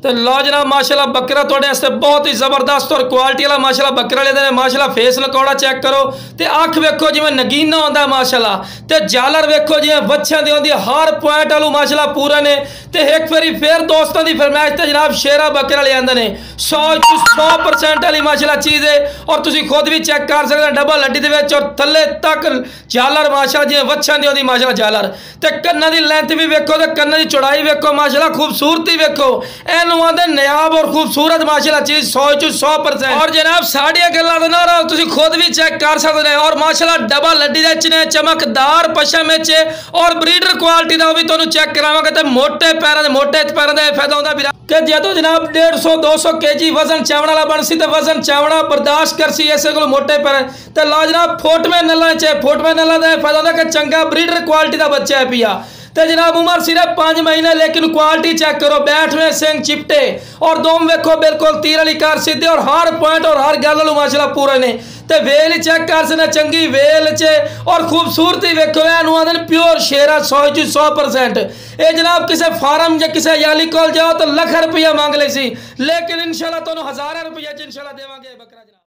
तो लो जनाब माशाल्लाह बकरा थोड़े वास्ते बहुत ही जबरदस्त और क्वालिटी वाला माशाल्लाह बकरा लेते हैं। माशाल्लाह फेस नकौड़ा चेक करो तो अख वेखो जिवें नगीना होंदा माशाल्लाह, तो झालर वेखो जिवें बच्चों की होंदी, हर पॉइंट वालू माशाल्लाह पूरा ने। तो एक बारी फिर दोस्तों की फरमाइश तो जनाब शेरा बकरा ले आंदे ने 100% वाली माशाल्लाह चीज़ है। और तुसीं खुद भी चेक कर सकते डबल हड्डी दे विच और थल्ले तक झालर माशाल्लाह जिवें बच्चों की होंदी माशाल्लाह झालर। तो कन्नां की लेंथ भी वेखो तो कन्नां की चौड़ाई वेखो माशाल्लाह, खूबसूरती वेखो, नयाब और खूबसूरत माशाल्लाह चीज 100% और जनाब साड़ियां गल्लां दा ना रहो, तुसीं खुद भी चेक कर सकते हैं। और माशाल्लाह डबल हड्डी दे विच ने, चमकदार पशम विच और ब्रीडर क्वालिटी दा भी तुहानूं चेक करावांगे। ते मोटे पैरां दा फायदा होंदा भी कि जो जनाब 150-200 kg वजन चावण वाला बन सी तो वजन चावना बर्दाश्त कर सी इस को मोटे पैर। तो ला जनाब फोटवें नल्ला का फायदा होंदा कि चंगा ब्रीडर क्वालिटी का बच्चा है पिया। तो जनाब उम्र सिर्फ 5 महीने, लेकिन क्वालिटी चेक करो, बैठवें सिंह चिपटे और दोम वेखो बिल्कुल तीर वाली कार सीधे और हर पॉइंट और हर गल माशाल्लाह पूरे ने। तो वेल चेक कर सकते चंगी वेल च और खूबसूरती वेखो आदन प्योर शेरा 100%। ये जनाब किसी फार्म या किसी याली कोल जाओ तो लाख रुपया मांग ले सी, लेकिन इंशाल्लाह तुहानूं 1000 रुपया इंशाल्लाह देवांगे बकरा।